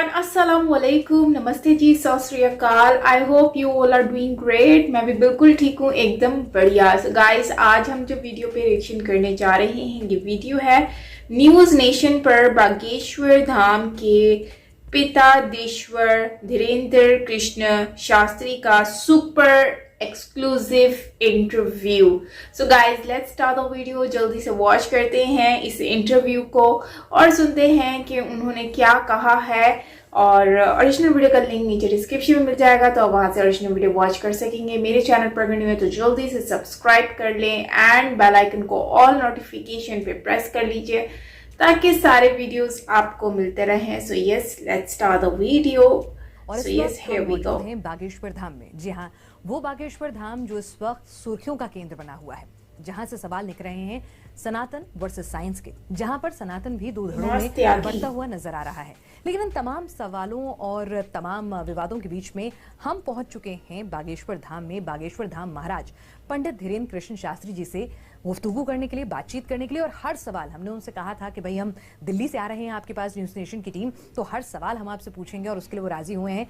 Everyone, अस्सलाम वालेकुम, नमस्ते जी, सत श्री अकाल। I hope you all are doing great. मैं भी बिल्कुल ठीक हूँ, एकदम बढ़िया। गाइस, आज हम जो वीडियो पे रिएक्शन करने जा रहे हैं, ये वीडियो है न्यूज नेशन पर बागेश्वर धाम के पीताधीश्वर धीरेन्द्र कृष्ण शास्त्री का super exclusive interview. So guys, let's start the video. जल्दी से वॉच करते हैं इस इंटरव्यू को और सुनते हैं कि उन्होंने क्या कहा है। और ओरिजिनल वीडियो का लिंक नीचे डिस्क्रिप्शन में मिल जाएगा, तो आप वहां से ओरिजिनल वीडियो वॉच कर सकेंगे। मेरे चैनल पर अगर न्यू है तो जल्दी से सब्सक्राइब कर लें एंड बेल आइकन को ऑल नोटिफिकेशन पे प्रेस कर लीजिए ताकि सारे वीडियोस आपको मिलते रहें। So yes, let's start the video. और इस वक्त हम मौजूद हैं बागेश्वर धाम में। जी हाँ, वो बागेश्वर धाम जो इस वक्त सुर्खियों का केंद्र बना हुआ है, जहां से सवाल निकल रहे हैं सनातन वर्सेस साइंस के, जहां पर सनातन भी दो धड़ों में बढ़ता हुआ नजर आ रहा है। लेकिन इन तमाम सवालों और तमाम विवादों के बीच में हम पहुंच चुके हैं बागेश्वर धाम में। बागेश्वर धाम महाराज पंडित धीरेन्द्र कृष्ण शास्त्री जी से गुफ्तगू करने के लिए, बातचीत करने के लिए। और हर सवाल हमने उनसे कहा था कि भाई हम दिल्ली से आ रहे हैं आपके पास न्यूज नेशन की टीम, तो हर सवाल हम आपसे पूछेंगे और उसके लिए वो राजी हुए हैं।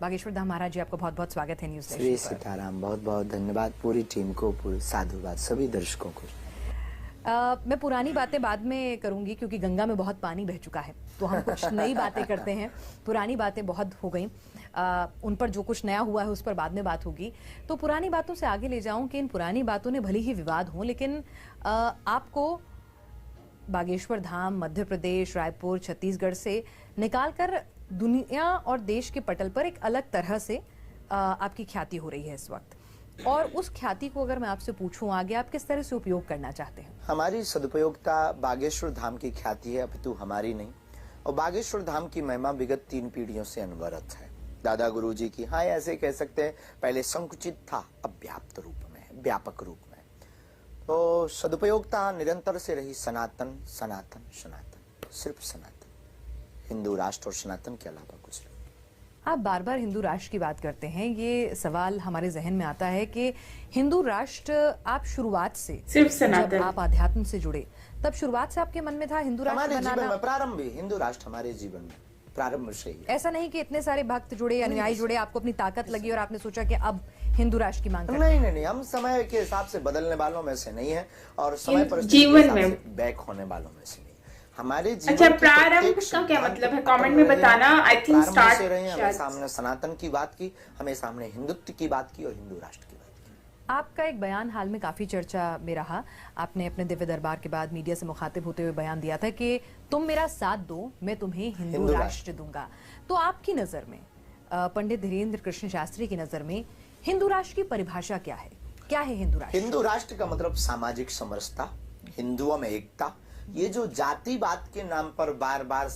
बागेश्वर धाम महाराज जी, आपका बहुत बहुत स्वागत है न्यूज नेशन श्री सीताराम। बहुत बहुत धन्यवाद पूरी टीम को, पूरे साधुवाद सभी दर्शकों को। मैं पुरानी बातें बाद में करूंगी क्योंकि गंगा में बहुत पानी बह चुका है, तो हम कुछ नई बातें करते हैं। पुरानी बातें बहुत हो गई, उन पर जो कुछ नया हुआ है उस पर बाद में बात होगी। तो पुरानी बातों से आगे ले जाऊं कि इन पुरानी बातों ने भले ही विवाद हो, लेकिन आपको बागेश्वर धाम मध्य प्रदेश, रायपुर, छत्तीसगढ़ से निकालकर दुनिया और देश के पटल पर एक अलग तरह से आपकी ख्याति हो रही है इस वक्त। और उस ख्याति को अगर मैं आपसे पूछूं आगे, आप किस तरह से उपयोग करना चाहते हैं? हमारी सदुपयोगता बागेश्वर धाम की ख्याति है, अपितु हमारी नहीं। और बागेश्वर धाम की महिमा विगत 3 पीढ़ियों से अनवरत है। दादा गुरु जी की, हाँ ऐसे कह सकते हैं, पहले संकुचित था, अब व्याप्त रूप में, व्यापक रूप में। तो सदुपयोगता निरंतर से रही सनातन सनातन सनातन, सिर्फ सनातन। हिंदू राष्ट्र और सनातन के अलावा कुछ नहीं। आप बार बार हिंदू राष्ट्र की बात करते हैं, ये सवाल हमारे जहन में आता है कि हिंदू राष्ट्र आप शुरुआत से, सिर्फ सनातन, जब आप आध्यात्म से जुड़े तब शुरुआत से आपके मन में था हिंदू राष्ट्र हमारे बनाना? जीवन में प्रारंभ हिंदू राष्ट्र हमारे जीवन में प्रारंभ से ही। ऐसा नहीं कि इतने सारे भक्त जुड़े, अनुयायी जुड़े, आपको अपनी ताकत लगी और आपने सोचा कि अब हिंदू राष्ट्र की मांग करते हैं? नहीं, हम समय के हिसाब से बदलने वालों में से नहीं है और समय पर जीवन में बैक होने वालों में से नहीं। हमारे जीवन अच्छा, प्रारंभ का क्या मतलब है? कमेंट में बताना। आई थिंक स्टार्ट से रहे हैं। हमें सामने सनातन की बात की, हमें सामने हिंदुत्व की बात की और हिंदू राष्ट्र की बात की। आपका एक बयान हाल में काफी चर्चा में रहा। आपने अपने दिव्य दरबार के बाद मीडिया से मुखातिब होते हुए बयान दिया था कि तुम मेरा साथ दो, मैं तुम्हें हिंदू राष्ट्र दूंगा। तो आपकी नजर में, पंडित धीरेन्द्र कृष्ण शास्त्री की नजर में, हिंदू राष्ट्र की परिभाषा क्या है? क्या है हिंदू राष्ट्र? हिंदू राष्ट्र का मतलब सामाजिक समरसता, हिंदुओं में एकता। ये जो जातिवाद के नाम पर बार बार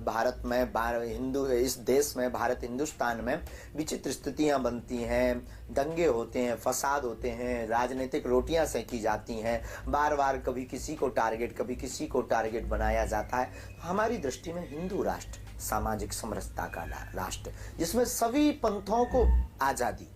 भारत में, हिंदू इस देश में, भारत हिंदुस्तान में विचित्र स्थितियां बनती हैं, दंगे होते हैं, फसाद होते हैं, राजनीतिक रोटियां सेकी जाती हैं, बार बार कभी किसी को टारगेट, कभी किसी को टारगेट बनाया जाता है। हमारी दृष्टि में हिंदू राष्ट्र सामाजिक समरसता का राष्ट्र, जिसमें सभी पंथों को आजादी,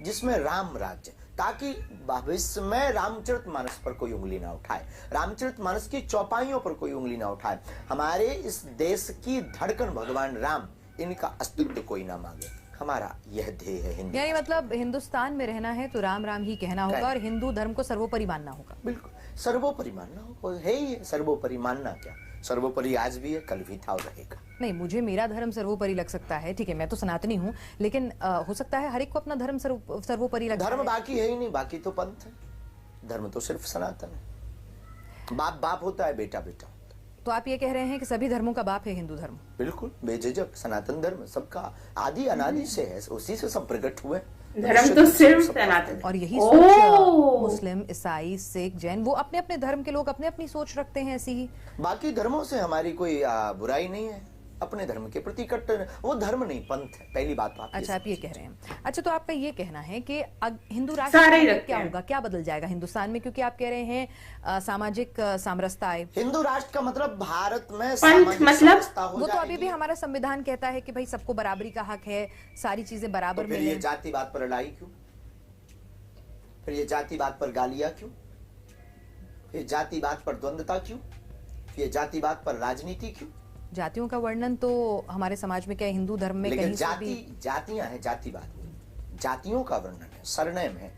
जिसमें राम राज्य, ताकि भविष्य में रामचरितमानस पर कोई उंगली ना उठाए, रामचरितमानस की चौपाइयों पर कोई उंगली ना उठाए। हमारे इस देश की धड़कन भगवान राम, इनका अस्तित्व कोई ना मांगे। हमारा यह ध्येय है हिंदू। यानी मतलब हिंदुस्तान में रहना है तो राम राम ही कहना होगा और हिंदू धर्म को सर्वोपरि मानना होगा। बिल्कुल सर्वोपरि मानना होगा, है ही सर्वोपरि मानना। क्या सर्वोपरि आज भी है, कल भी था और रहेगा। नहीं, मुझे मेरा धर्म सर्वोपरि लग सकता है, ठीक है, मैं तो सनातनी हूँ, लेकिन हो सकता है हर एक को अपना धर्म सर्वोपरि लगता है। धर्म बाकी है ही नहीं, बाकी तो पंथ है। धर्म तो सिर्फ सनातन है। बाप बाप होता है, बेटा बेटा होता है। तो आप ये कह रहे हैं कि सभी धर्मों का बाप है हिंदू धर्म? बिल्कुल बेझिझक सनातन धर्म सबका आदि अनादि से है, उसी से सब प्रकट हुए। धर्म तो सिर्फ सनातन। और यही सोच मुस्लिम, ईसाई, सिख, जैन, वो अपने अपने धर्म के लोग अपने अपनी सोच रखते हैं ऐसी ही। बाकी धर्मों से हमारी कोई बुराई नहीं है, अपने धर्म के प्रति कट्टर, वो धर्म नहीं पंथ है। पहली बात तो अच्छा, आप ये कह रहे हैं। अच्छा, तो आपका ये कहना है कि हिंदू राष्ट्र क्या होगा, क्या बदल जाएगा हिंदुस्तान में? क्योंकि आप कह रहे हैं सामाजिक सामरसता आए। हिंदू राष्ट्र का मतलब भारत में मतलब वो तो अभी भी हमारा संविधान कहता है कि भाई सबको बराबरी का हक है, सारी चीजें बराबर मिले। ये जातिवाद पर लड़ाई क्यों? फिर ये जातिवाद पर गालियां क्यों? ये जातिवाद पर द्वंद्वता क्यों? ये जातिवाद पर राजनीति क्यों? जातियों का वर्णन तो हमारे समाज में क्या हिंदू धर्म में लेकिन कहीं से भी जातियां हैं, जातिवाद जातियों का वर्णन है, सरनेम है,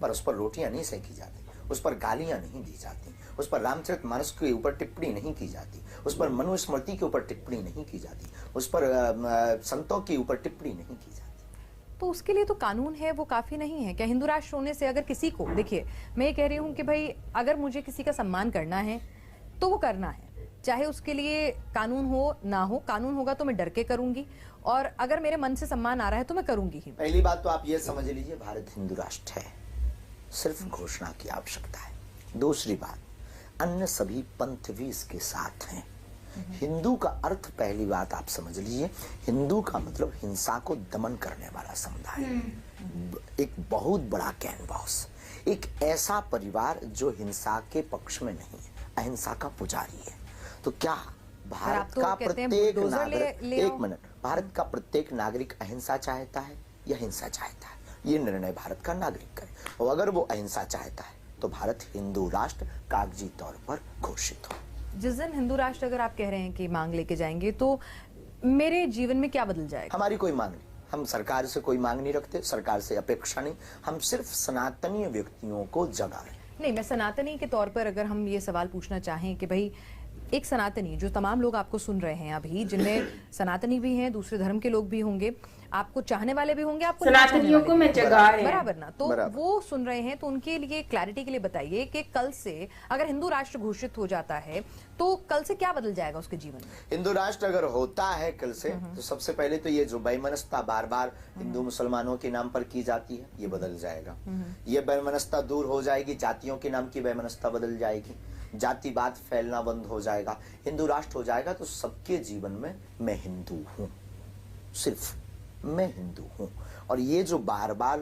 पर उस पर रोटियां नहीं सेकी जाती, उस पर गालियां नहीं दी जाती, उस पर रामचरितमानस के ऊपर टिप्पणी नहीं की जाती, उस पर मनुस्मृति के ऊपर टिप्पणी नहीं की जाती, उस पर संतों के ऊपर टिप्पणी नहीं की जाती। तो उसके लिए तो कानून है, वो काफी नहीं है क्या? हिंदू राष्ट्र होने से अगर किसी को, देखिए मैं ये कह रही हूँ कि भाई अगर मुझे किसी का सम्मान करना है तो वो करना है, चाहे उसके लिए कानून हो ना हो। कानून होगा तो मैं डर के करूंगी, और अगर मेरे मन से सम्मान आ रहा है तो मैं करूंगी ही। पहली बात तो आप ये समझ लीजिए, भारत हिंदू राष्ट्र है, सिर्फ घोषणा की आवश्यकता है। दूसरी बात, अन्य सभी पंथ भी इसके साथ हैं। हिंदू का अर्थ, पहली बात आप समझ लीजिए, हिंदू का मतलब हिंसा को दमन करने वाला समुदाय, एक बहुत बड़ा कैनवास, एक ऐसा परिवार जो हिंसा के पक्ष में नहीं है, अहिंसा का पुजारी है। तो क्या भारत का प्रत्येक नागरिक, एक मिनट, भारत का प्रत्येक नागरिक अहिंसा चाहता है या हिंसा चाहता है? ये निर्णय भारत का नागरिक करे, और अगर वो अहिंसा चाहता है तो भारत हिंदू राष्ट्र कागजी तौर पर घोषित हो। जिस दिन हिंदू राष्ट्र अगर आप कह रहे हैं कि मांग लेके जाएंगे, तो मेरे जीवन में क्या बदल जाएगा? हमारी कोई मांग नहीं, हम सरकार से कोई मांग नहीं रखते, सरकार से अपेक्षा नहीं, हम सिर्फ सनातनीय व्यक्तियों को जगा रहे हैं। नहीं, मैं सनातनी के तौर पर अगर हम ये सवाल पूछना चाहें कि भाई एक सनातनी, जो तमाम लोग आपको सुन रहे हैं अभी, जिनमें सनातनी भी हैं, दूसरे धर्म के लोग भी होंगे, आपको चाहने वाले भी होंगे, आपको सनातनियों को मैं जगा रहे हैं, बराबर ना? तो वो सुन रहे हैं, तो उनके लिए क्लैरिटी के लिए बताइए कि कल से अगर हिंदू राष्ट्र घोषित हो जाता है तो कल से क्या बदल जाएगा उसके जीवन में? हिंदू राष्ट्र अगर होता है कल से, तो सबसे पहले तो ये जो वैमनस्यता बार बार हिंदू मुसलमानों के नाम पर की जाती है, ये बदल जाएगा। ये वैमनस्यता दूर हो जाएगी, जातियों के नाम की वैमनस्यता बदल जाएगी, जातिवाद फैलना बंद हो जाएगा। हिंदू राष्ट्र हो जाएगा तो सबके जीवन में मैं हिंदू हूं, सिर्फ मैं हिंदू हूं। और ये जो बार बार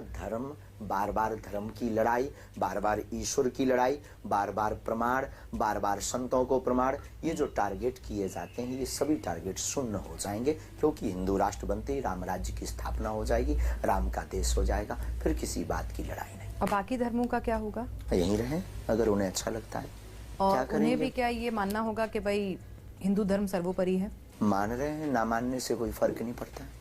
धर्म की लड़ाई, बार बार ईश्वर की लड़ाई, बार बार प्रमाण, बार बार संतों को प्रमाण, ये जो टारगेट किए जाते हैं, ये सभी टारगेट शून्य हो जाएंगे, क्योंकि हिंदू राष्ट्र बनते ही राम राज्य की स्थापना हो जाएगी, राम का देश हो जाएगा, फिर किसी बात की लड़ाई नहीं। और बाकी धर्मों का क्या होगा? यहीं रहें अगर उन्हें अच्छा लगता है। और उन्हें भी क्या ये मानना होगा कि भाई हिंदू धर्म सर्वोपरि है? मान रहे हैं, ना मानने से कोई फर्क नहीं पड़ता है।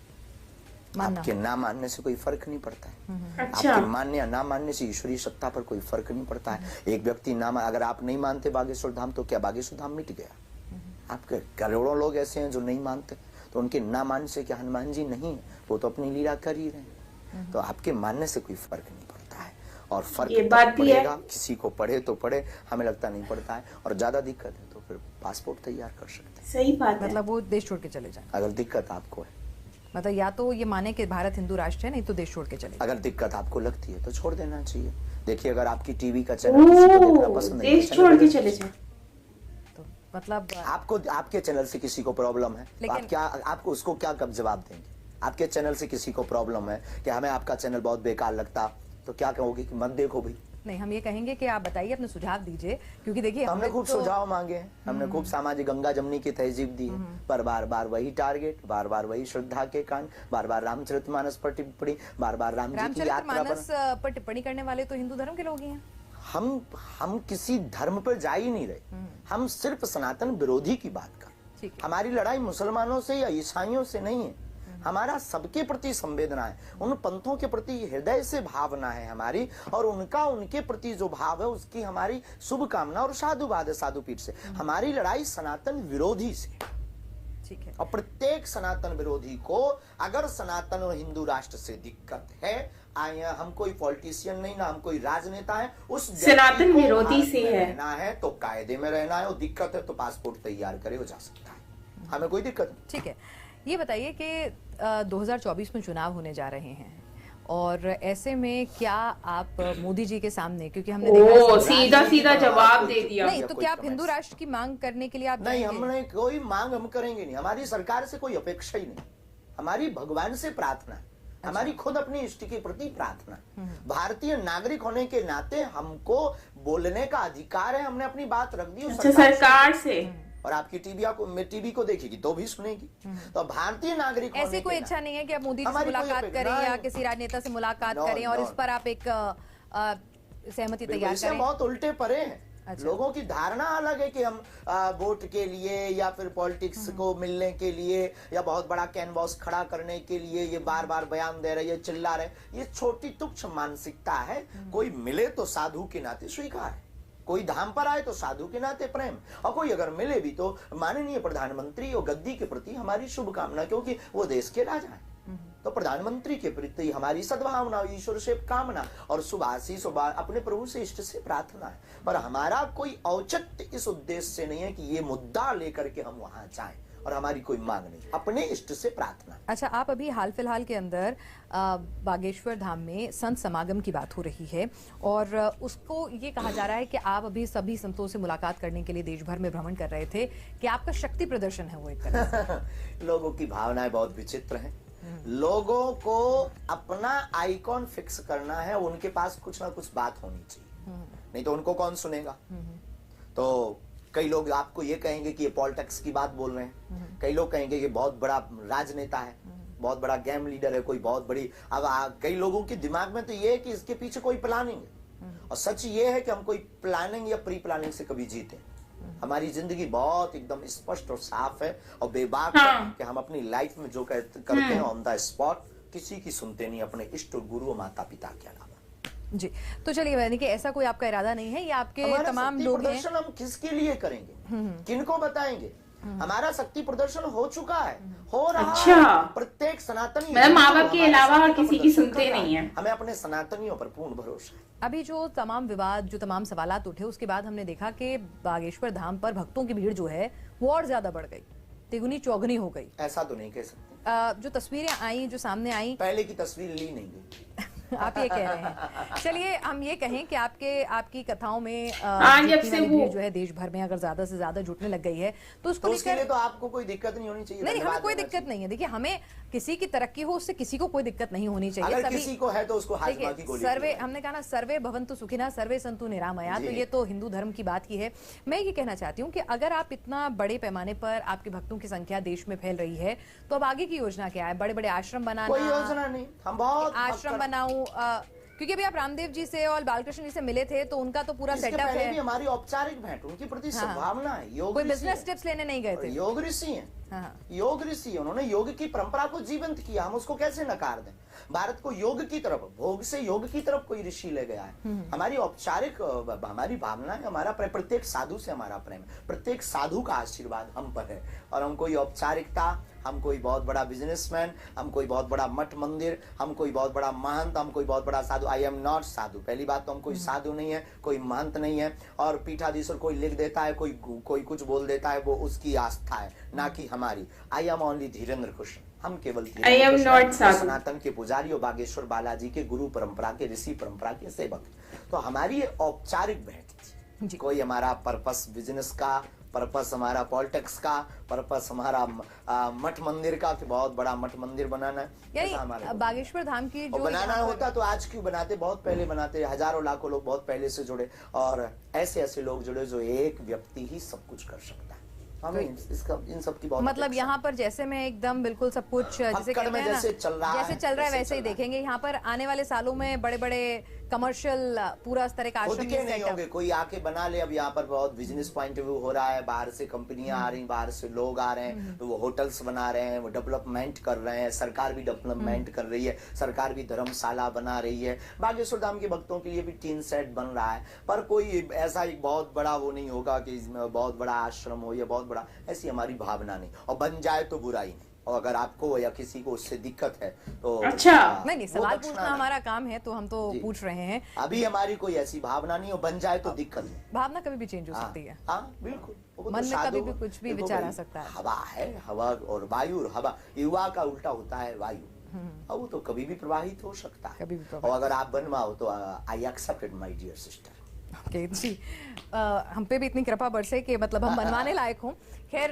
आपके ना मानने से कोई फर्क नहीं पड़ता है। अच्छा। आपके मानने या ना मानने से ईश्वरीय सत्ता पर कोई फर्क नहीं पड़ता है। एक व्यक्ति ना अगर आप नहीं मानते बागेश्वर धाम, तो क्या बागेश्वर धाम मिट गया? आपके करोड़ों लोग ऐसे हैं जो नहीं मानते, तो उनके ना मानने से क्या हनुमान जी नहीं है? वो तो अपनी लीला कर ही रहे हैं। तो आपके मानने से कोई फर्क नहीं पड़ता है, और फर्क पड़ेगा, किसी को पढ़े तो पढ़े, हमें लगता नहीं पड़ता है। और ज्यादा दिक्कत है तो फिर पासपोर्ट तैयार कर सकते हैं। सही बात है। मतलब वो देश छोड़ के चले जाए अगर दिक्कत आपको है, मतलब या तो ये माने कि भारत हिंदू राष्ट्र है, नहीं तो देश छोड़ के चले। अगर दिक्कत आपको लगती है तो छोड़ देना चाहिए। देखिए, अगर आपकी टीवी का चैनल किसी को देखना पसंद नहीं, देश छोड़ के चले जाए, तो मतलब आपको आपके चैनल से किसी को प्रॉब्लम है, तो आप क्या, आपको उसको क्या कब जवाब देंगे? आपके चैनल से किसी को प्रॉब्लम है कि हमें आपका चैनल बहुत बेकार लगता, तो क्या कहोगे कि मत देखो भाई? नहीं, हम ये कहेंगे कि आप बताइए, अपने सुझाव दीजिए, क्योंकि देखिए हमने खूब सुझाव मांगे हैं, हमने खूब सामाजिक गंगा जमनी की तहजीब दी है, पर बार बार वही टारगेट, बार बार वही श्रद्धा के कांड, बार बार रामचरितमानस पर टिप्पणी, बार बार राम जी की यात्रा पर टिप्पणी करने वाले तो हिंदू धर्म के लोग ही हैं। हम किसी धर्म पर जा ही नहीं रहे, हम सिर्फ सनातन विरोधी की बात कर रहे। हमारी लड़ाई मुसलमानों से या ईसाइयों से नहीं है, हमारा सबके प्रति संवेदना है, उन पंथों के प्रति हृदय से भावना है हमारी, और उनका उनके प्रति जो भाव है उसकी हमारी शुभकामना और साधुवाद है साधु पीठ से। हमारी लड़ाई सनातन विरोधी से, ठीक है। और प्रत्येक सनातन विरोधी को अगर सनातन और हिंदू राष्ट्र से दिक्कत है, हम कोई पॉलिटिशियन नहीं, ना हम कोई राजनेता है, उस सनातन विरोधी से है, रहना है तो कायदे में रहना है, और दिक्कत है तो पासपोर्ट तैयार करे, हो जा सकता है, हमें कोई दिक्कत नहीं। ठीक है, ये बताइए कि 2024 में चुनाव होने जा रहे हैं, और ऐसे में क्या आप मोदी जी के सामने, क्योंकि हमने देखा सीधा जवाब दे दिया, नहीं तो क्या आप हिंदू राष्ट्र की मांग करने के लिए आप नहीं, हमने कोई मांग हम करेंगे नहीं, हमारी सरकार से कोई अपेक्षा ही नहीं, हमारी भगवान से प्रार्थना है, हमारी खुद अपनी इष्ट के प्रति प्रार्थना। भारतीय नागरिक होने के नाते हमको बोलने का अधिकार है, हमने अपनी बात रख दी सरकार से, और आपकी टीवी को देखेगी तो भी सुनेगी। तो भारतीय नागरिक ऐसी कोई इच्छा नहीं है कि आप मोदी जी से मुलाकात करें या किसी राजनेता से मुलाकात करें और इस पर आप एक सहमति तैयार करें? बहुत उल्टे परे हैं, अच्छा। लोगों की धारणा अलग है कि हम वोट के लिए या फिर पॉलिटिक्स को मिलने के लिए या बहुत बड़ा कैनवास खड़ा करने के लिए ये बार बार बयान दे रहे, ये चिल्ला रहे, ये छोटी तुच्छ मानसिकता है। कोई मिले तो साधु के नाते स्वीकार है, कोई धाम पर आए तो साधु के नाते प्रेम, और कोई अगर मिले भी तो माननीय प्रधानमंत्री और गद्दी के प्रति हमारी शुभकामना, क्योंकि वो देश के राजा हैं। तो प्रधानमंत्री के प्रति हमारी सद्भावना, ईश्वर से कामना और शुभाशीष अपने प्रभु से इष्ट से प्रार्थना है। पर हमारा कोई औचित्य इस उद्देश्य से नहीं है कि ये मुद्दा लेकर के हम वहां जाएं, और हमारी कोई मांग नहीं, अपने इष्ट से प्रार्थना। अच्छा, आप अभी हाल फिलहाल के अंदर बागेश्वर धाम में संत समागम की बात हो रही है और उसको ये कहा जा रहा है कि आप अभी सभी संतों से मुलाकात करने के लिए देश भर में भ्रमण कर रहे थे, कि आपका शक्ति प्रदर्शन है वो एक तरह से। लोगों की भावनाएं बहुत विचित्र हैं। लोगों को अपना आइकॉन फिक्स करना है, उनके पास कुछ ना कुछ बात होनी चाहिए, नहीं तो उनको कौन सुनेगा। तो कई लोग आपको ये कहेंगे कि ये पॉलिटिक्स की बात बोल रहे हैं, कई लोग कहेंगे कि बहुत बड़ा राजनेता है, बहुत बड़ा गेम लीडर है, कोई बहुत बड़ी। अब कई लोगों के दिमाग में तो ये है कि इसके पीछे कोई प्लानिंग है, और सच ये है कि हम कोई प्लानिंग या प्री प्लानिंग से कभी जीते। हमारी जिंदगी बहुत एकदम स्पष्ट और साफ है और बेबाक है कि हम अपनी लाइफ में जो करते हैं ऑन द स्पॉट, किसी की सुनते नहीं, अपने इष्ट गुरु और माता पिता के अलावा। जी, तो चलिए, यानी कि ऐसा कोई आपका इरादा नहीं है, ये आपके तमाम लोग हैं। प्रदर्शन हम किसके लिए करेंगे, किनको बताएंगे? हमारा शक्ति प्रदर्शन हो चुका है, हो रहा है। प्रत्येक सनातनी, मतलब माँ बाप के अलावा किसी की सुनते नहीं है। हमें अपने सनातनियों पर पूर्ण भरोसा है। अभी जो तमाम विवाद, जो तमाम सवालात उठे, उसके बाद हमने देखा कि बागेश्वर धाम पर भक्तों की भीड़ जो है वो और ज्यादा बढ़ गई, तिगुनी चौगुनी हो गई। ऐसा तो नहीं कह सकते। जो तस्वीरें आई, जो सामने आई, पहले की तस्वीर ली नहीं गई। आप ये कह रहे हैं। चलिए हम ये कहें कि आपकी कथाओं में जब से वो भीड़ जो है देश भर में अगर ज्यादा से ज्यादा जुटने लग गई है, तो उसको उसके लिए तो आपको कोई दिक्कत नहीं होनी चाहिए। नहीं, हमें कोई दिक्कत नहीं है। देखिए, हमें किसी की तरक्की हो, उससे किसी को कोई दिक्कत नहीं होनी चाहिए। अगर किसी को है तो उसको हाजमा की गोली। सर्वे, हमने कहा ना, सर्वे भवन्तु सुखिनः सर्वे सन्तु निरामया, तो ये तो हिंदू धर्म की बात की है। मैं ये कहना चाहती हूँ कि अगर आप इतना बड़े पैमाने पर आपके भक्तों की संख्या देश में फैल रही है, तो अब आगे की योजना क्या है? बड़े बड़े आश्रम बनाना? कोई योजना नहीं, हम बहुत आश्रम बनाऊं, क्योंकि अभी आप रामदेव जी से और बालकृष्ण जी से मिले थे, तो उनका तो पूरा सेटअप है। हमारी औपचारिक भेंट, उनके प्रति सद्भावना है। योग कोई बिजनेस टिप्स लेने नहीं गए थे। योग ऋषि हैं, योग ऋषि, उन्होंने योग की परंपरा को जीवंत किया, हम उसको कैसे नकार दें? भारत को योग की तरफ, भोग से योग की तरफ कोई ऋषि ले गया है। हमारी औपचारिक, हमारी भावना है, हमारा प्रत्येक साधु से हमारा प्रेम, प्रत्येक साधु का आशीर्वाद हम पर है। और हम कोई औपचारिकता, हम कोई बहुत बड़ा बिजनेसमैन, हम कोई बहुत बड़ा मठ मंदिर, हम कोई बहुत बड़ा महंत, हम कोई बहुत बड़ा साधु, आई एम नॉट साधु। पहली बात तो हम कोई साधु नहीं है, कोई महंत नहीं है। और पीठाधीश्वर कोई लिख देता है, कोई कुछ बोल देता है, वो उसकी आस्था है, ना कि हमारी। I am only Dhirendra Krishna, हम केवल सनातन के पुजारी और बागेश्वर बालाजी के गुरु परंपरा के, ऋषि परंपरा के सेवक। तो हमारी औपचारिक भेंट थी। कोई हमारा पर्पस बिजनेस का, पर्पस हमारा पॉलिटिक्स का, पर्पस हमारा मठ मंदिर का, कि बहुत बड़ा मठ मंदिर बनाना है। यानी बागेश्वर धाम की जो बनाना होता तो आज क्यों बनाते? बहुत पहले बनाते, हजारों लाखों लोग बहुत पहले से जुड़े, और ऐसे ऐसे लोग जुड़े जो एक व्यक्ति ही सब कुछ कर सकता है। हमें इन सब की बहुत, मतलब यहाँ पर जैसे मैं एकदम बिल्कुल सब कुछ जैसे कहते हैं ना, जैसे चल रहा है वैसे ही देखेंगे। यहाँ पर आने वाले सालों में बड़े बड़े कमर्शियल पूरा इस तरह का आश्रम नहीं होंगे, कोई आके बना ले। अब यहाँ पर बहुत बिजनेस पॉइंट ऑफ व्यू हो रहा है, बाहर से कंपनियां आ रही, बाहर से लोग आ रहे हैं, तो वो होटल्स बना रहे हैं, वो डेवलपमेंट कर रहे हैं, सरकार भी डेवलपमेंट कर रही है, सरकार भी धर्मशाला बना रही है। बागेश्वर धाम के भक्तों के लिए भी टीन सेट बन रहा है, पर कोई ऐसा एक बहुत बड़ा वो नहीं होगा कि इसमें बहुत बड़ा आश्रम हो या बहुत बड़ा, ऐसी हमारी भावना नहीं। और बन जाए तो बुराई नहीं, और अगर आपको या किसी को उससे दिक्कत है तो अच्छा, नहीं, सवाल पूछना हमारा काम है, तो हम तो पूछ रहे हैं। अभी हमारी कोई ऐसी भावना नहीं, और बन जाए तो दिक्कत नहीं। भावना कभी भी चेंज हो सकती है। हाँ बिल्कुल, मन में कभी भी कुछ भी विचार आ सकता है। हवा है, हवा और वायु, और हवा युवा का उल्टा होता है वायु, और वो तो कभी भी प्रवाहित हो सकता है। और अगर आप बनवाओ तो I accepted my dear sister. Okay ji, हम पे भी इतनी कृपा बरसे कि मतलब हम बनवाने लायक हों। खैर,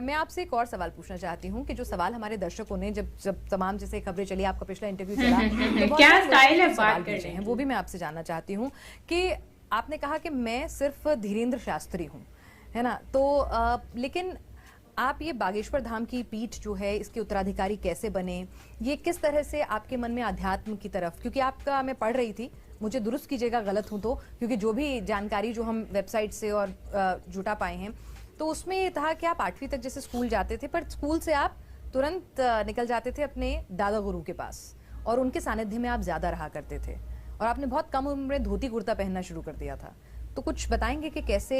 मैं आपसे एक और सवाल पूछना चाहती हूँ कि जो सवाल हमारे दर्शकों ने जब तमाम जैसे खबरें चली, आपका पिछला इंटरव्यू चला, तो क्या स्टाइल है बात करने हैं, वो भी मैं आपसे जानना चाहती हूँ कि आपने कहा कि मैं सिर्फ धीरेन्द्र शास्त्री हूँ, है ना, तो लेकिन आप ये बागेश्वर धाम की पीठ जो है, इसके उत्तराधिकारी कैसे बने? ये किस तरह से आपके मन में अध्यात्म की तरफ, क्योंकि आपका, मैं पढ़ रही थी, मुझे दुरुस्त कीजिएगा गलत हूं तो, क्योंकि जो भी जानकारी जो हम वेबसाइट से और जुटा पाए हैं तो उसमें ये था कि आप 8वीं तक जैसे स्कूल जाते थे, पर स्कूल से आप तुरंत निकल जाते थे अपने दादा गुरु के पास और उनके सानिध्य में आप ज्यादा रहा करते थे और आपने बहुत कम उम्र में धोती कुर्ता पहनना शुरू कर दिया था। तो कुछ बताएंगे कि कैसे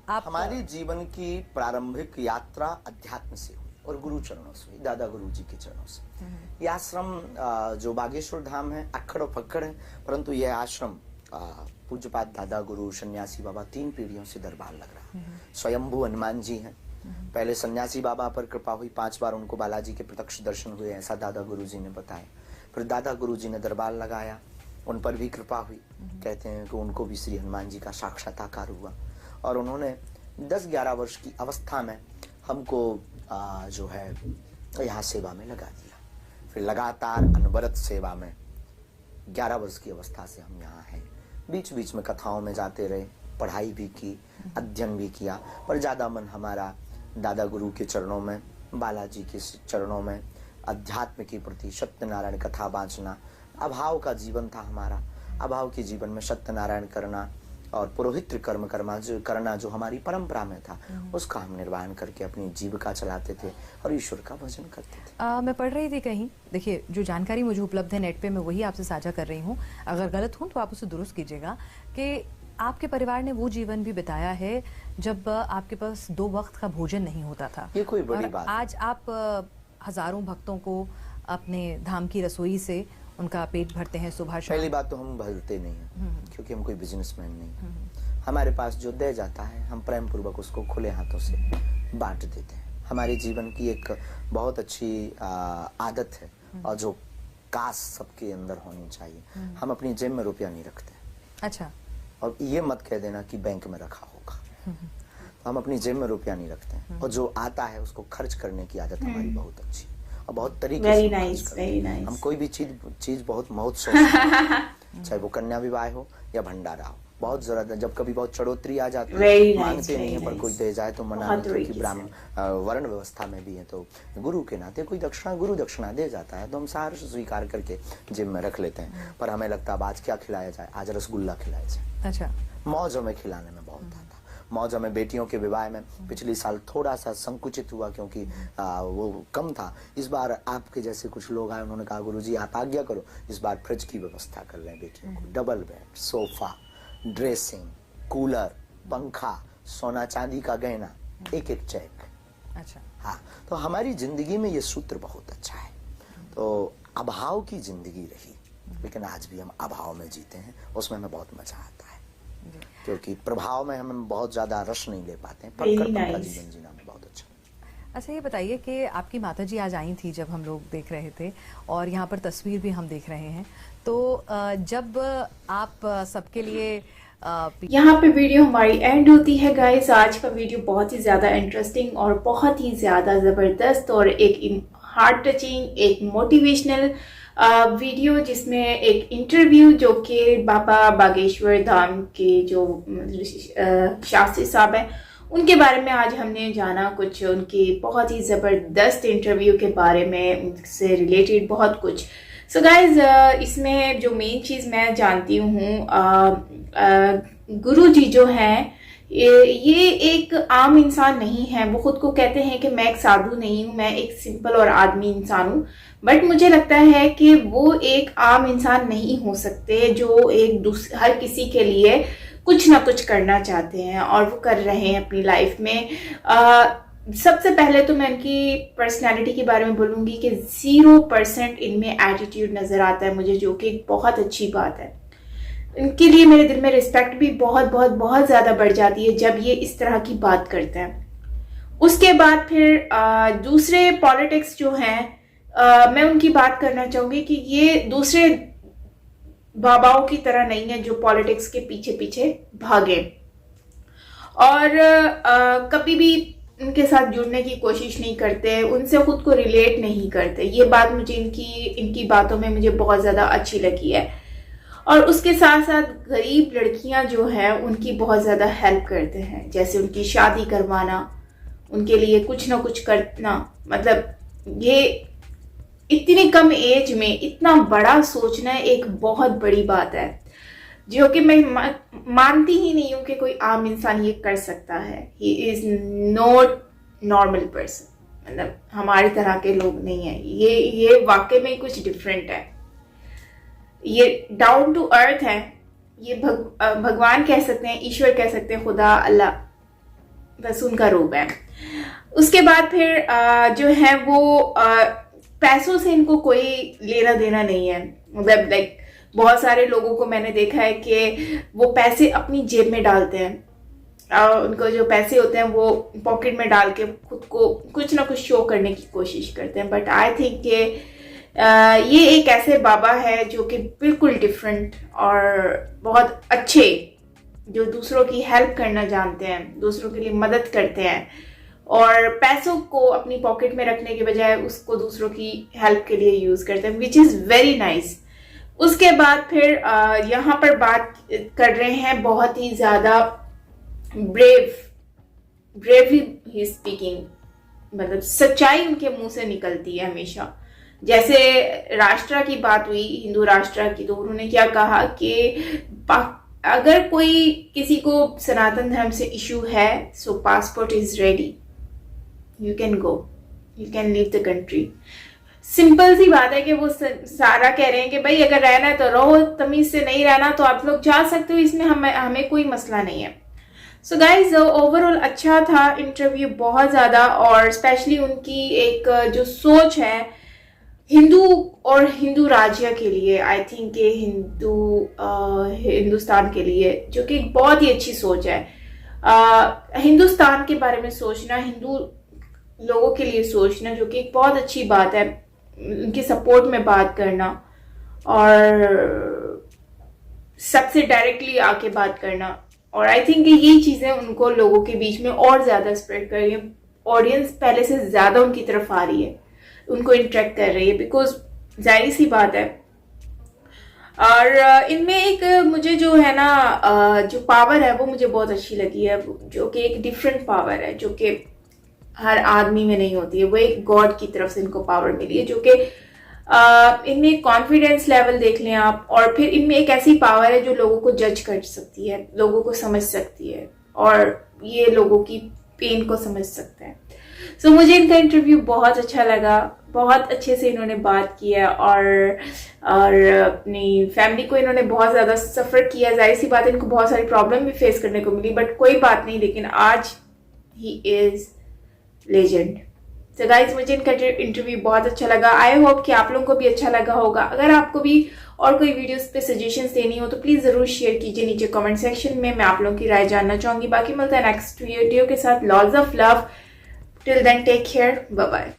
आप हमारी जीवन की प्रारंभिक यात्रा अध्यात्म से हुई और गुरु चरणों से हुई, दादा गुरु जी के चरणों से। ये आश्रम जो बागेश्वर धाम है, अक्खड़ और फक्कड़ है, परंतु यह आश्रम पूज्यपाद दादा गुरु सन्यासी बाबा 3 पीढ़ियों से दरबार लग रहा है। स्वयंभू हनुमान जी हैं। पहले सन्यासी बाबा पर कृपा हुई, 5 बार उनको बालाजी के प्रत्यक्ष दर्शन हुए, ऐसा दादा गुरु जी ने बताया। फिर दादा गुरु जी ने दरबार लगाया, उन पर भी कृपा हुई। कहते हैं कि उनको भी श्री हनुमान जी का साक्षात्कार हुआ और उन्होंने 10-11 वर्ष की अवस्था में हमको जो है यहाँ सेवा में लगा दिया। फिर लगातार अनवरत सेवा में 11 वर्ष की अवस्था से हम यहाँ हैं। बीच बीच में कथाओं में जाते रहे, पढ़ाई भी की, अध्ययन भी किया, पर ज़्यादा मन हमारा दादा गुरु के चरणों में, बालाजी के चरणों में, अध्यात्म के प्रति, सत्यनारायण कथा वाचना। अभाव का जीवन था हमारा, अभाव के जीवन में सत्यनारायण करना और पुरोहित्र कर्म करना जो हमारी परंपरा में था, उसका हम निर्वाहन करके अपनी जीविका चलाते थे और ईश्वर का भजन करते थे। मैं पढ़ रही थी कहीं, देखिए जो जानकारी मुझे उपलब्ध है नेट पे, मैं वही आपसे साझा कर रही हूँ, अगर गलत हूँ तो आप उसे दुरुस्त कीजिएगा, कि आपके परिवार ने वो जीवन भी बिताया है जब आपके पास 2 वक्त का भोजन नहीं होता था। ये कोई बड़ी बात आज आप हजारों भक्तों को अपने धाम की रसोई से उनका पेट भरते हैं सुबह शाम। पहली बात तो हम भरते नहीं हैं, क्योंकि हम कोई बिजनेसमैन नहीं हैं। हमारे पास जो दे जाता है हम प्रेम पूर्वक उसको खुले हाथों से बांट देते हैं। हमारे जीवन की एक बहुत अच्छी आदत है और जो काश सबके अंदर होनी चाहिए, हम अपनी जेब में रुपया नहीं रखते। अच्छा। और ये मत कह देना कि बैंक में रखा होगा, तो हम अपनी जेब में रुपया नहीं रखते और जो आता है उसको खर्च करने की आदत हमारी बहुत अच्छी और बहुत तरीके से खर्च करते हैं। हम कोई भी चीज बहुत महोत्सव चाहे वो कन्या विवाह हो या भंडारा हो, बहुत जरूरत है। जब कभी बहुत चढ़ोतरी आ जाती है, मांगते नहीं है, पर कोई दे जाए तो मना नहीं, क्योंकि ब्राह्मण वर्ण व्यवस्था में भी है, तो गुरु के नाते कोई गुरु दक्षिणा दे जाता है तो हम सारे स्वीकार करके जेब में रख लेते हैं। पर हमें लगता है आज क्या खिलाया जाए, आज रसगुल्ला खिलाया जाए। अच्छा। मौज हमें खिलाने में बहुत आता। मौज हमें बेटियों के विवाह में पिछले साल थोड़ा सा संकुचित हुआ, क्योंकि वो कम था। इस बार आपके जैसे कुछ लोग आए, उन्होंने कहा गुरुजी आप आज्ञा करो, इस बार फ्रिज की व्यवस्था कर रहे हैं बेटियों को, double bed, sofa, dressing, cooler, पंखा, सोना चांदी का गहना, एक चेक। अच्छा। हाँ, तो हमारी जिंदगी में ये सूत्र बहुत अच्छा है। तो अभाव की जिंदगी रही, लेकिन आज भी हम अभाव में जीते हैं, उसमें हमें बहुत मजा आता है, क्योंकि प्रभाव में हम बहुत ज्यादा रस नहीं ले पाते हैं, पर कर्तव्य का जीवन जीना में बहुत अच्छा। अच्छा, ये बताइए कि आपकी माताजी आज आई थी जब हम लोग देख रहे थे, और यहाँ पर तस्वीर भी हम देख रहे हैं, तो जब आप सबके लिए यहाँ पे वीडियो हमारी एंड होती है गाइस। आज का वीडियो बहुत ही ज़्यादा इंटरेस्टिंग और बहुत ही ज़्यादा ज़बरदस्त और एक हार्ट टचिंग, एक मोटिवेशनल वीडियो, जिसमें एक इंटरव्यू जो कि बाबा बागेश्वर धाम के जो शास्त्री साहब हैं उनके बारे में आज हमने जाना। कुछ उनकी बहुत ही ज़बरदस्त इंटरव्यू के बारे में, उनसे रिलेटेड बहुत कुछ। सो गाइज, इसमें जो मेन चीज़ मैं जानती हूँ, गुरु जी जो हैं ये एक आम इंसान नहीं है। वो खुद को कहते हैं कि मैं एक साधु नहीं हूँ, मैं एक सिंपल और आदमी इंसान हूँ, बट मुझे लगता है कि वो एक आम इंसान नहीं हो सकते जो हर किसी के लिए कुछ ना कुछ करना चाहते हैं और वो कर रहे हैं अपनी लाइफ में। सबसे पहले तो मैं इनकी पर्सनालिटी के बारे में बोलूँगी कि 0% इनमें एटीट्यूड नज़र आता है मुझे, जो कि बहुत अच्छी बात है। इनके लिए मेरे दिल में रिस्पेक्ट भी बहुत बहुत बहुत ज़्यादा बढ़ जाती है जब ये इस तरह की बात करते हैं। उसके बाद फिर दूसरे पॉलिटिक्स जो हैं, मैं उनकी बात करना चाहूँगी कि ये दूसरे बाबाओं की तरह नहीं है जो पॉलिटिक्स के पीछे पीछे भागे और कभी भी उनके साथ जुड़ने की कोशिश नहीं करते, उनसे खुद को रिलेट नहीं करते। ये बात मुझे इनकी बातों में मुझे बहुत ज़्यादा अच्छी लगी है। और उसके साथ साथ गरीब लड़कियां जो हैं उनकी बहुत ज़्यादा हेल्प करते हैं, जैसे उनकी शादी करवाना, उनके लिए कुछ ना कुछ करना। मतलब ये इतनी कम एज में इतना बड़ा सोचना एक बहुत बड़ी बात है। जो कि मैं मानती ही नहीं हूं कि कोई आम इंसान ये कर सकता है। He is not normal person, मतलब हमारी तरह के लोग नहीं है। ये वाकई में कुछ डिफरेंट है, ये डाउन टू अर्थ है, ये भगवान कह सकते हैं, ईश्वर कह सकते हैं, खुदा, अल्लाह, बस उनका रूप है। उसके बाद फिर जो है वो पैसों से इनको कोई लेना देना नहीं है। मतलब लाइक बहुत सारे लोगों को मैंने देखा है कि वो पैसे अपनी जेब में डालते हैं, उनको जो पैसे होते हैं वो पॉकेट में डाल के खुद को कुछ ना कुछ शो करने की कोशिश करते हैं। बट आई थिंक कि ये एक ऐसे बाबा है जो कि बिल्कुल डिफरेंट और बहुत अच्छे, जो दूसरों की हेल्प करना जानते हैं, दूसरों के लिए मदद करते हैं और पैसों को अपनी पॉकेट में रखने के बजाय उसको दूसरों की हेल्प के लिए यूज करते हैं, विच इज वेरी नाइस। उसके बाद फिर यहाँ पर बात कर रहे हैं बहुत ही ज्यादा ब्रेवली ही स्पीकिंग, मतलब सच्चाई उनके मुंह से निकलती है हमेशा। जैसे राष्ट्र की बात हुई, हिंदू राष्ट्र की, तो उन्होंने क्या कहा कि अगर कोई किसी को सनातन धर्म से इशू है, so passport is ready, you can go, you can leave the country. Simple सी बात है कि वो सारा कह रहे हैं कि भाई अगर रहना है तो रहो, तमीज से नहीं रहना तो आप लोग जा सकते हो, इसमें हमें कोई मसला नहीं है। सो गाइज ओवरऑल अच्छा था इंटरव्यू बहुत ज्यादा, और स्पेशली उनकी एक जो सोच है हिंदू और हिंदू राज्य के लिए, आई थिंक कि हिंदुस्तान के लिए, जो कि एक बहुत ही अच्छी सोच है। हिंदुस्तान के बारे में सोचना, हिंदू लोगों के लिए सोचना, जो कि एक बहुत अच्छी बात है। उनके सपोर्ट में बात करना और सबसे डायरेक्टली आके बात करना, और आई थिंक ये चीजें उनको लोगों के बीच में और ज्यादा स्प्रेड कर रही है। ऑडियंस पहले से ज्यादा उनकी तरफ आ रही है, उनको इंटरेक्ट कर रही है, बिकॉज जाहिर सी बात है। और इनमें एक मुझे जो है ना जो पावर है वो मुझे बहुत अच्छी लगी है, जो कि एक डिफरेंट पावर है, जो कि हर आदमी में नहीं होती है। वो एक गॉड की तरफ से इनको पावर मिली है, जो कि इनमें कॉन्फिडेंस लेवल देख लें आप, और फिर इनमें एक ऐसी पावर है जो लोगों को जज कर सकती है, लोगों को समझ सकती है, और ये लोगों की पेन को समझ सकते हैं। सो मुझे इनका इंटरव्यू बहुत अच्छा लगा, बहुत अच्छे से इन्होंने बात किया, और अपनी फैमिली को इन्होंने बहुत ज़्यादा सफ़र किया। जाहिर सी बात है इनको बहुत सारी प्रॉब्लम भी फेस करने को मिली, बट कोई बात नहीं, लेकिन आज ही इज़ लेजेंड। तो गाइज मुझे इनका इंटरव्यू बहुत अच्छा लगा। आई होप कि आप लोगों को भी अच्छा लगा होगा। अगर आपको भी और कोई वीडियोस पे सजेशंस देनी हो तो प्लीज़ ज़रूर शेयर कीजिए नीचे कमेंट सेक्शन में, मैं आप लोगों की राय जानना चाहूँगी। बाकी मिलता है नेक्स्ट वीडियो के साथ। Lots of love, till then take care, bye bye.